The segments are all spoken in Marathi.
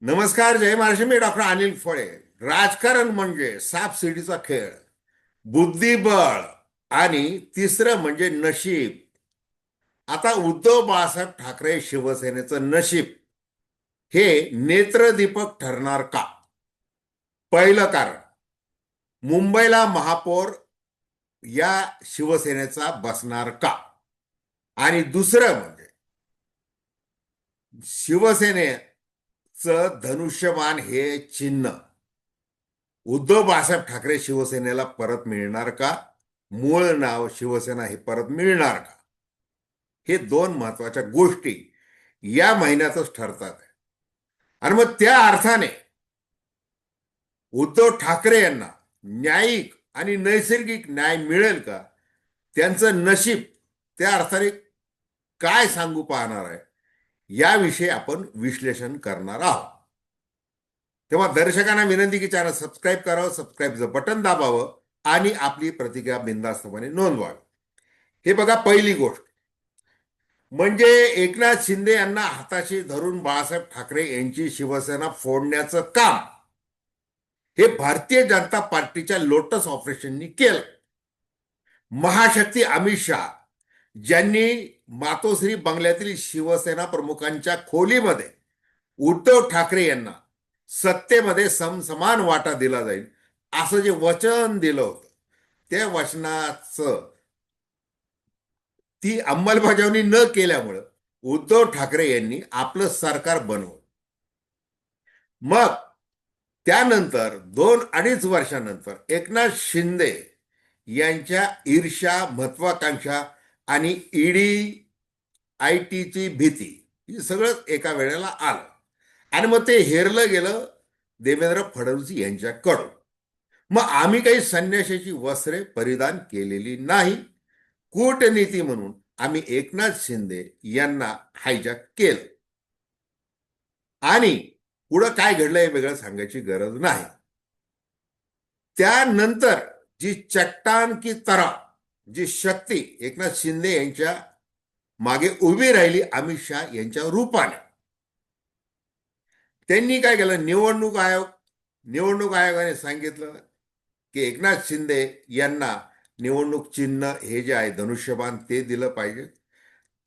नमस्कार, जय महाराष्ट्र. मी डॉक्टर अनिल फळे. राजकारण म्हणजे सापशिडीचा खेळ, बुद्धिबळ आणि तिसरं म्हणजे नशीब. आता उद्धव बाळासाहेब ठाकरे शिवसेनेचं नशीब हे नेत्रदीपक ठरणार का? पहिलं कारण, मुंबईला महापौर या शिवसेनेचा बसणार का? आणि दुसरं म्हणजे शिवसेनेचं धनुष्यबाण हे चिन्ह उद्धव बाळासाहेब ठाकरे शिवसेनेला परत मिळणार का? मूळ नाव शिवसेना हे परत मिळणार का? हे दोन महत्वाच्या गोष्टी या महिन्यातच ठरतात. आणि मग त्या अर्थाने उद्धव ठाकरे यांना न्यायिक आणि नैसर्गिक न्याय मिळेल का? त्यांचं नशीब त्या अर्थाने काय सांगू पाहणार आहे, याविषयी आपण विश्लेषण करणार आहोत. तेव्हा दर्शकांना विनंती की चॅनल सबस्क्राईब करावं, सबस्क्राईबचं बटन दाबावं आणि आपली प्रतिक्रिया बिनधास्तपणे नोंदवावी. हे बघा, पहिली गोष्ट म्हणजे एकनाथ शिंदे यांना हाताशी धरून बाळासाहेब ठाकरे यांची शिवसेना फोडण्याचं काम हे भारतीय जनता पार्टीच्या लोटस ऑपरेशननी केलं. महाशक्ती अमित शहा ज्यांनी मातोश्री बंगल्यातील शिवसेना प्रमुखांच्या खोलीमध्ये उद्धव ठाकरे यांना सत्तेमध्ये समसमान वाटा दिला जाईल असं जे वचन दिलं होतं, त्या वचनाचं ती अंमलबजावणी न केल्यामुळं उद्धव ठाकरे यांनी आपलं सरकार बनवलं. मग त्यानंतर 2-2.5 वर्षानंतर एकनाथ शिंदे यांच्या ईर्ष्या, महत्वाकांक्षा आणि ईडी आयटीची भीती हे सगळं एका वेळेला आलं आणि मग ते हेरलं गेलं देवेंद्र फडणवीस यांच्याकडून. मग आम्ही काही संन्याशाची वस्त्रे परिधान केलेली नाही. कूटनीती म्हणून आम्ही एकनाथ शिंदे यांना हायजॅक केलं आणि पुढं काय घडलं हे वेगळं सांगायची गरज नाही. त्यानंतर जी चट्टान की तरह जी शक्ती एकनाथ शिंदे यांच्या मागे उभी राहिली अमित शहा यांच्या रूपाने, त्यांनी काय केलं, निवडणूक आयोगाने सांगितलं की एकनाथ शिंदे यांना निवडणूक चिन्ह हे जे आहे धनुष्यबाण ते दिलं पाहिजे.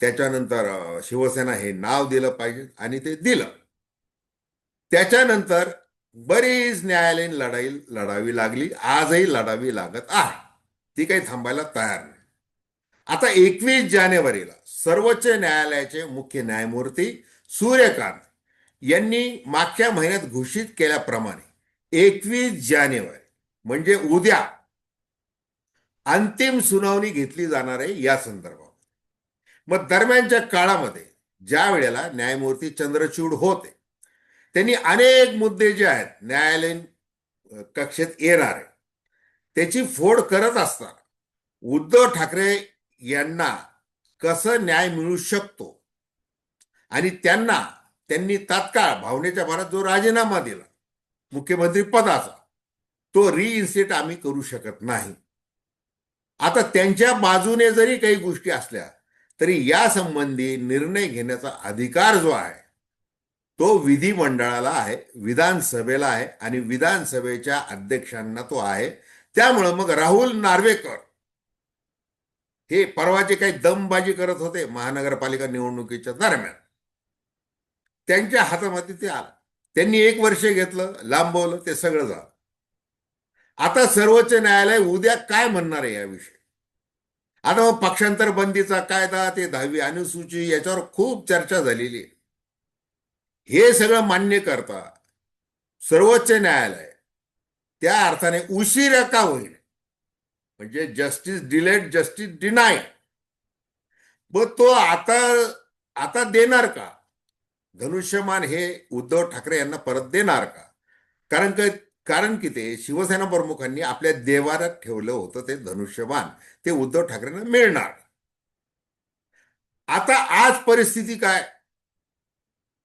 त्याच्यानंतर शिवसेना हे नाव दिलं पाहिजे आणि ते दिलं. त्याच्यानंतर बरीच न्यायालयीन लढाई लढावी लागली, आजही लढावी लागत आहे. ती काही थांबायला तयार नाही. आता 21 जानेवारीला सर्वोच्च न्यायालयाचे मुख्य न्यायमूर्ती सूर्यकांत यांनी मागच्या महिन्यात घोषित केल्याप्रमाणे 21 जानेवारी म्हणजे उद्या अंतिम सुनावणी घेतली जाणार आहे या संदर्भात. मग दरम्यानच्या काळामध्ये ज्या वेळेला न्यायमूर्ती चंद्रचूड होते, त्यांनी अनेक मुद्दे जे आहेत न्यायालयीन कक्षेत येणार आहे त्याची फोड करत असताना उद्धव ठाकरे यांना कसं न्याय मिळू शकतो आणि त्यांनी तात्काळ भावनेच्या भरात जो राजीनामा दिला मुख्यमंत्री पदाचा, तो रिइन्स्टेट आम्ही करू शकत नाही. आता त्यांच्या बाजूने जरी काही गोष्टी असल्या तरी या संबंधी निर्णय घेण्याचा अधिकार जो आहे तो विधिमंडळाला आहे, विधानसभेला आहे आणि विधानसभेच्या अध्यक्षांना तो आहे. त्यामुळं मग राहुल नार्वेकर हे परवाचे काही दमबाजी करत होते महानगरपालिका निवडणुकीच्या दरम्यान, त्यांच्या हातामध्ये ते आलं. त्यांनी 1 वर्ष घेतलं, लांबवलं, ते सगळं झालं. आता सर्वोच्च न्यायालय उद्या काय म्हणणार आहे याविषयी. आता मग पक्षांतर बंदीचा कायदा, ते 10वी अनुसूची, याच्यावर खूप चर्चा झालेली आहे. हे सगळं मान्य करता सर्वोच्च न्यायालय त्या अर्थाने उशिरा का होईल, म्हणजे जस्टिस डिलेड जस्टिस डिनाईड, मग तो आता आता देणार का? धनुष्यमान हे उद्धव ठाकरे यांना परत देणार का? कारण की ते शिवसेना प्रमुखांनी आपल्या देवारात ठेवलं होतं ते धनुष्यबाण, ते उद्धव ठाकरेंना मिळणार. आता आज परिस्थिती काय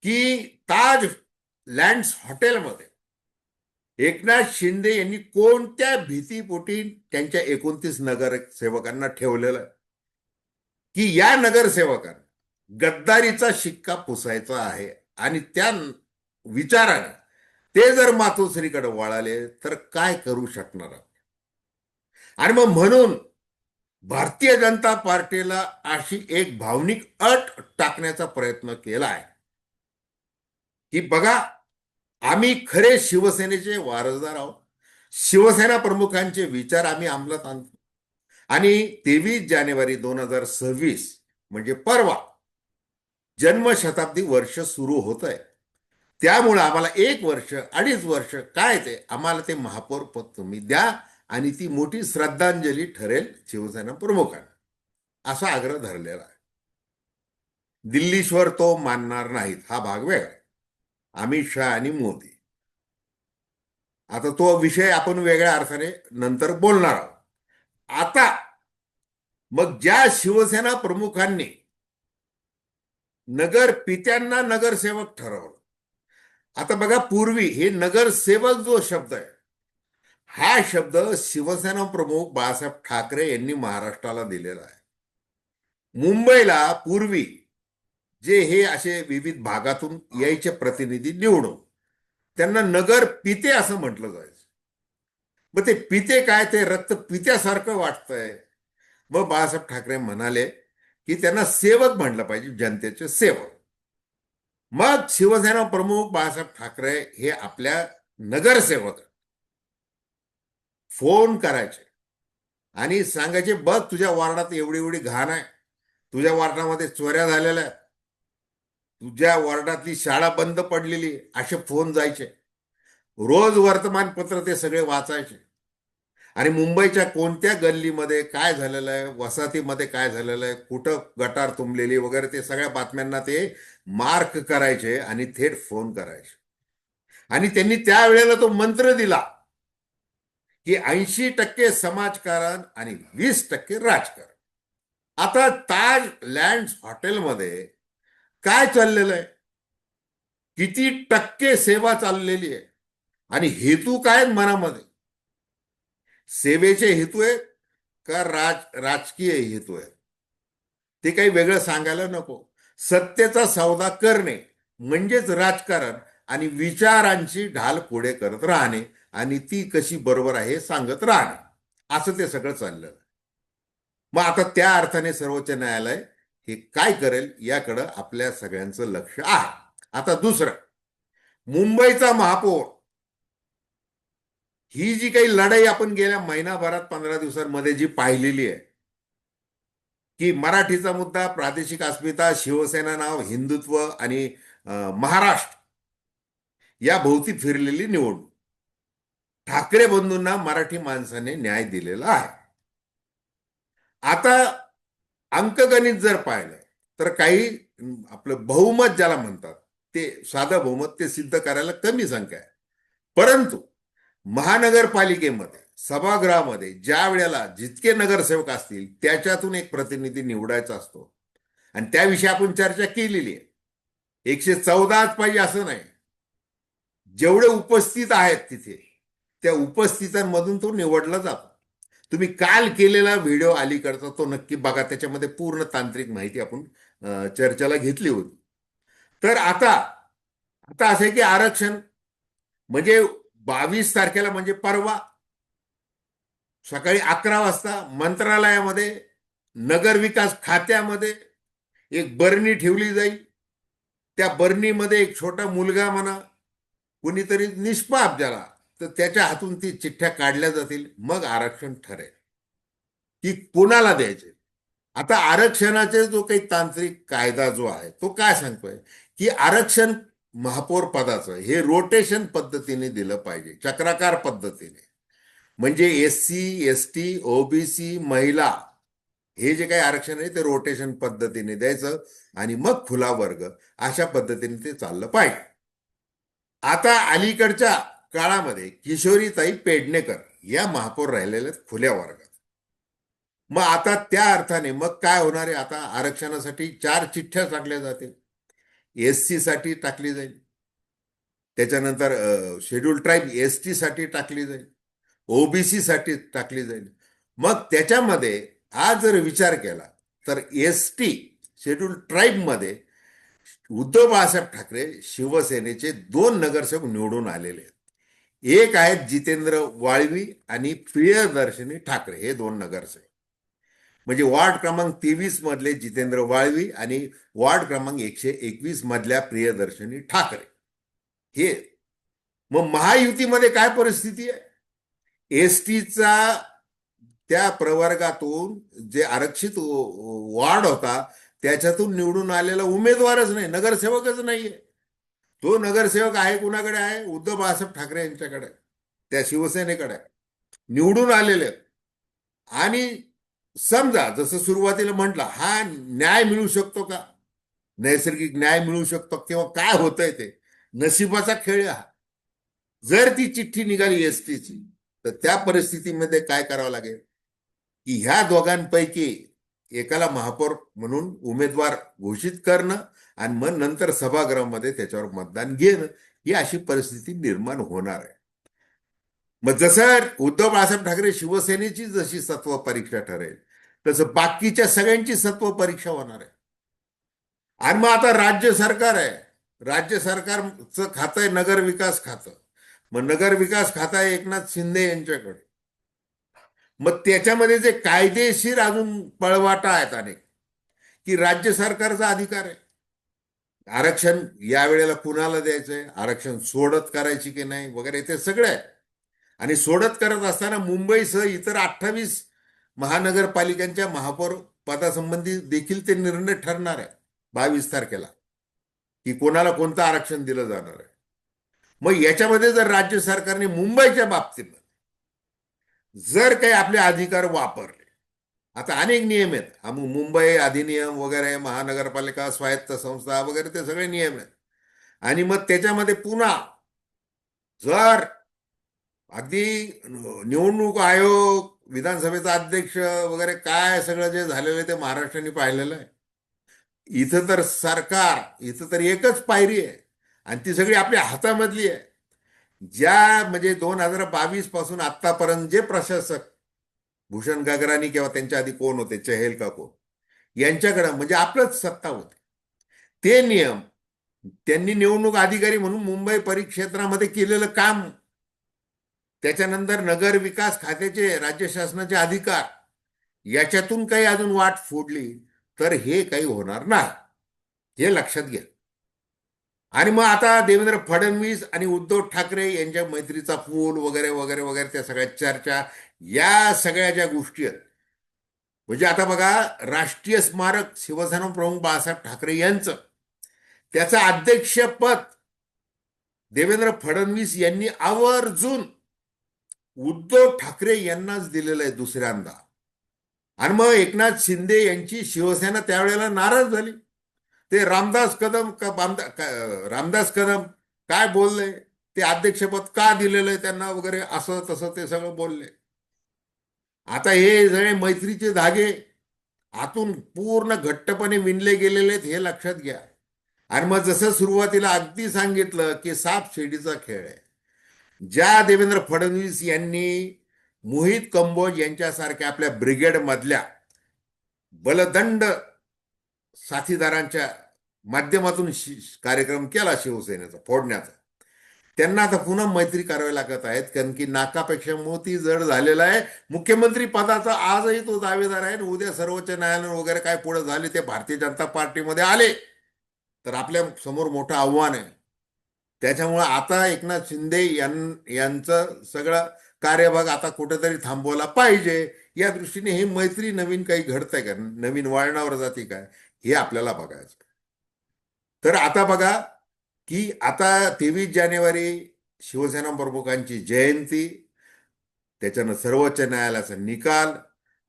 की ताज लँड्स हॉटेलमध्ये एकनाथ शिंदे यांनी कोणत्या भीतीपोटी त्यांच्या 29 नगरसेवकांना ठेवलेलं की या नगरसेवकांना गद्दारीचा शिक्का पुसायचा आहे आणि त्या विचाराने ते जर मातोश्रीकडे वळाले तर काय करू शकणार आहोत? आणि मग म्हणून भारतीय जनता पार्टीला अशी एक भावनिक अट टाकण्याचा प्रयत्न केला आहे की बघा, आम्ही खरे शिवसेनेचे वारसदार आहोत. शिवसेना प्रमुखांचे विचार आम्ही अंमलात आणतो. आणि 23 जानेवारी 2026 म्हणजे परवा जन्मशताब्दी वर्ष सुरू होत आहे. त्यामुळे आम्हाला 1 वर्ष 2.5 वर्ष काय ते आम्हाला ते महापौर पद तुम्ही द्या, आणि ती मोठी श्रद्धांजली ठरेल शिवसेना प्रमुखांना, असा आग्रह धरलेला आहे. दिल्लीश्वर तो मानणार नाहीत, हा भाग वेगळा. अमित शहा आणि मोदी, आता तो विषय आपण वेगळ्या अर्थाने नंतर बोलणार आहोत. आता मग ज्या शिवसेना प्रमुखांनी नगर पित्यांना नगरसेवक ठरवलं. आता बघा, पूर्वी हे नगरसेवक जो शब्द आहे, हा शब्द शिवसेना प्रमुख बाळासाहेब ठाकरे यांनी महाराष्ट्राला दिलेला आहे. मुंबईला पूर्वी जे हे असे विविध भागातून यायचे प्रतिनिधी निवडून त्यांना नगर पिते असं म्हटलं जायचं. मग ते पिते काय, ते रक्त पित्यासारखं वाटतंय. मग बाळासाहेब ठाकरे म्हणाले की त्यांना सेवक म्हणलं पाहिजे, जनतेचे सेवक. मग शिवसेना प्रमुख बाळासाहेब ठाकरे हे आपल्या नगरसेवक फोन करायचे आणि सांगायचे, बघ तुझ्या वार्डात एवढी एवढी घाण आहे, तुझ्या वार्डामध्ये चोऱ्या झालेल्या आहेत, तुझ्या वार्डातली शाळा बंद पडलेली, असे फोन जायचे. रोज वर्तमानपत्र ते सगळे वाचायचे. आणि मुंबईच्या कोणत्या गल्लीमध्ये काय झालेलं आहे, वसाहतीमध्ये काय झालेलं आहे, कुठं गटार तुंबलेली वगैरे, ते सगळ्या बातम्यांना ते मार्क करायचे आणि थेट फोन करायचे. आणि त्यांनी त्यावेळेला तो मंत्र दिला की 80% समाजकारण आणि 20% राजकारण. आता ताज लँड्स हॉटेलमध्ये काय चाललेलं आहे, किती टक्के सेवा चाललेली आहे, आणि हेतू काय मनामध्ये, सेवेचे हेतू आहे का राजकीय हेतू आहे, ते काही वेगळं सांगायला नको. सत्तेचा सौदा करणे म्हणजेच राजकारण, आणि विचारांची ढाल पुढे करत राहणे आणि ती कशी बरोबर आहे सांगत राहणे, असं ते सगळं चाललं. मग आता त्या अर्थाने सर्वोच्च न्यायालय हे काय करेल याकडं आपल्या सगळ्यांचं लक्ष आहे. आता दुसरं, मुंबईचा महापौर ही जी काही लढाई आपण गेल्या महिनाभरात 15 दिवसांमध्ये जी पाहिलेली आहे की मराठीचा मुद्दा, प्रादेशिक अस्मिता, शिवसेना नाव, हिंदुत्व आणि महाराष्ट्र या भोवती फिरलेली निवडणूक, ठाकरे बंधूंना मराठी माणसाने न्याय दिलेला आहे. आता अंकगणित जर पाहिलं तर काही आपलं बहुमत ज्याला म्हणतात, ते साधं बहुमत ते सिद्ध करायला कमी संख्या आहे. परंतु महानगरपालिकेमध्ये सभागृहामध्ये ज्या वेळेला जितके नगरसेवक असतील त्याच्यातून एक प्रतिनिधी निवडायचा असतो, आणि त्याविषयी आपण चर्चा केलेली आहे. 114च पाहिजे असं नाही, जेवढे उपस्थित आहेत तिथे त्या उपस्थितांमधून तो निवडला जातो. तुम्ही काल केलेला व्हिडिओ अलीकडचा तो नक्की बघा, त्याच्यामध्ये पूर्ण तांत्रिक माहिती आपण चर्चेला घेतली होती. तर आता आता असं आहे की आरक्षण म्हणजे 22 तारखेला म्हणजे परवा सकाळी 11 वाजता मंत्रालयामध्ये नगरविकास खात्यामध्ये एक बरणी ठेवली जाईल. त्या बरणीमध्ये एक छोटा मुलगा म्हणा, कुणीतरी निष्पाप ज्याला, तर त्याच्या हातून ती चिठ्ठ्या काढल्या जातील. मग आरक्षण ठरेल की कोणाला द्यायचे. आता आरक्षणाचे जो काही तांत्रिक कायदा जो आहे तो काय सांगतोय की आरक्षण महापौर पदाचं हे रोटेशन पद्धतीने दिलं पाहिजे, चक्राकार पद्धतीने. म्हणजे SC ST OBC महिला हे जे काही आरक्षण आहे ते रोटेशन पद्धतीने द्यायचं, आणि मग खुला वर्ग, अशा पद्धतीने ते चाललं पाहिजे. आता अलीकडच्या काळामध्ये किशोरीताई पेडणेकर या महापौर राहिलेल्या खुल्या वर्गात. मग आता त्या अर्थाने मग काय होणार आहे, आता आरक्षणासाठी 4 चिठ्ठ्या टाकल्या जातील. SC साठी टाकली जाईल, त्याच्यानंतर शेड्यूल ट्राईब ST साठी टाकली जाईल, OBC साठी टाकली जाईल. मग त्याच्यामध्ये आज जर विचार केला तर ST शेड्यूल ट्राईब मध्ये उद्धव बाळासाहेब ठाकरे शिवसेनेचे 2 नगरसेवक निवडून आलेले आहेत. एक आहेत जितेंद्र वाळवी आणि प्रियदर्शनी ठाकरे, हे 2 नगरसेवक. म्हणजे वॉर्ड क्रमांक 23 मधले जितेंद्र वाळवी आणि वॉर्ड क्रमांक 121 मधल्या प्रियदर्शनी ठाकरे हे. मग महायुतीमध्ये काय परिस्थिती आहे? एसटीचा त्या प्रवर्गातून जे आरक्षित वॉर्ड होता त्याच्यातून निवडून आलेला उमेदवारच नाही, नगरसेवकच नाहीये. तो नगरसेवक आहे कुणाकडे आहे? उद्धव बाळासाहेब ठाकरे यांच्याकडे, त्या शिवसेनेकडे निवडून आलेले आहेत. आणि समजा जसं सुरुवातीला म्हटलं, हा न्याय मिळू शकतो का? नैसर्गिक न्याय मिळू शकतो किंवा काय होतंय ते नशिबाचा खेळ हा. जर ती चिठ्ठी निघाली एसटीची तर त्या परिस्थितीमध्ये काय करावं लागेल की ह्या दोघांपैकी एकाला महापौर म्हणून उमेदवार घोषित करणं आणि मग नंतर सभागृहामध्ये त्याच्यावर मतदान घेणं, ही अशी परिस्थिती निर्माण होणार आहे. मग जसं उद्धव बाळासाहेब ठाकरे शिवसेनेची जशी सत्व परीक्षा ठरेल तसं बाकीच्या सगळ्यांची सत्व परीक्षा होणार आहे. आणि मग आता राज्य सरकार आहे, राज्य सरकारचं खातं आहे नगर विकास खातं. मग नगर विकास खातं आहे एकनाथ शिंदे यांच्याकडे. मग त्याच्यामध्ये जे कायदेशीर अजून पळवाटा आहेत अनेक, की राज्य सरकारचा अधिकार आहे. आरक्षण या वेळेला कुणाला द्यायचंय, आरक्षण सोडत करायची की नाही वगैरे ते सगळं आहे. आणि सोडत करत असताना मुंबईसह इतर 28 महानगरपालिकांच्या महापौर पदासंबंधी देखील ते निर्णय ठरणार आहे 22 तारखेला, की कोणाला कोणतं आरक्षण दिलं जाणार आहे. मग याच्यामध्ये जर राज्य सरकारने मुंबईच्या बाबतीत जर काही आपले अधिकार वापरले, आता अनेक नियम आहेत, मुंबई अधिनियम वगैरे, महानगरपालिका स्वायत्त संस्था वगैरे ते सगळे नियम आहेत. आणि मग त्याच्यामध्ये पुन्हा जर अगदी निवडणूक आयोग, विधानसभेचा अध्यक्ष वगैरे काय सगळं जे झालेलं आहे ते महाराष्ट्राने पाहिलेलं आहे. इथं तर सरकार, इथं तर एकच पायरी आहे आणि ती सगळी आपल्या हातामधली आहे. ज्या म्हणजे 2022 पासून आतापर्यंत जे प्रशासक भूषण गगरानी किंवा त्यांच्या आधी कोण होते, चहेल का कोण, यांच्याकडे म्हणजे आपलंच सत्ता होती. ते नियम त्यांनी निवडणूक अधिकारी म्हणून मुंबई परिक्षेत्रामध्ये केलेलं काम, त्याच्यानंतर नगर विकास खात्याचे राज्य शासनाचे अधिकार, याच्यातून काही अजून वाट फोडली तर हे काही होणार नाही, हे लक्षात घ्या. आणि मग आता देवेंद्र फडणवीस आणि उद्धव ठाकरे यांच्या मैत्रीचा पूल वगैरे वगैरे वगैरे त्या सगळ्या चर्चा, या सगळ्या ज्या गोष्टी आहेत, म्हणजे आता बघा, राष्ट्रीय स्मारक शिवसेना प्रमुख बाळासाहेब ठाकरे यांचं त्याचं अध्यक्षपद देवेंद्र फडणवीस यांनी आवर्जून उद्धव ठाकरे यांनाच दिलेलं आहे दुसऱ्यांदा. आणि मग एकनाथ शिंदे यांची शिवसेना त्यावेळेला नाराज झाली. ते रामदास कदम रामदास कदम काय बोलले, ते अध्यक्षपद का दिलेलं आहे त्यांना वगैरे, असं तसं ते सगळं बोलले. आता हे सगळे मैत्रीचे धागे आतून पूर्ण घट्टपणे विणले गेलेले आहेत, हे लक्षात घ्या. आणि मग जसं सुरुवातीला अगदी सांगितलं की साप शिडीचा खेळ आहे. ज्या देवेंद्र फडणवीस यांनी मोहित कंबोज यांच्यासारख्या आपल्या ब्रिगेडमधल्या बलदंड साथीदारांच्या माध्यमातून कार्यक्रम केला शिवसेनेचा फोडण्याचा, त्यांना आता पुन्हा मैत्री करावी लागत आहेत. कारण की नाकापेक्षा मोती जड झालेला आहे. मुख्यमंत्री पदाचा आजही तो दावेदार आहे. उद्या सर्वोच्च न्यायालय वगैरे काय पुढे झाले, ते भारतीय जनता पार्टीमध्ये आले तर आपल्या समोर मोठं आव्हान आहे. त्याच्यामुळे आता एकनाथ शिंदे यांचं सगळं कार्यभाग आता कुठेतरी थांबवला पाहिजे. या दृष्टीने ही मैत्री नवीन काही घडतंय का, नवीन वळणावर जाते काय, हे आपल्याला बघायचं. तर आता बघा की आता 23 जानेवारी शिवसेना प्रमुखांची जयंती, त्याच्यानं सर्वोच्च न्यायालयाचा निकाल,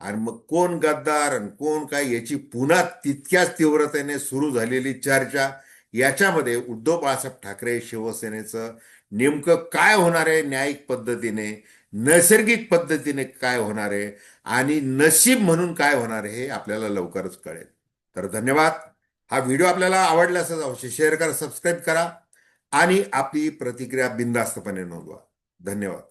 आणि मग कोण गद्दार आणि कोण काय याची पुन्हा तितक्याच तीव्रतेने सुरू झालेली चर्चा, याच्यामध्ये उद्धव बाळासाहेब ठाकरे शिवसेनेचं नेमकं काय होणार आहे, न्यायिक पद्धतीने, नैसर्गिक पद्धतीने काय होणार आहे आणि नशीब म्हणून काय होणार आहे, हे आपल्याला लवकरच कळेल. तर धन्यवाद. हा व्हिडिओ आपल्याला आवडला असेल अवश्य शेअर करा, सबस्क्राईब करा आणि आपली प्रतिक्रिया बिनधास्तपणे नोंदवा. धन्यवाद.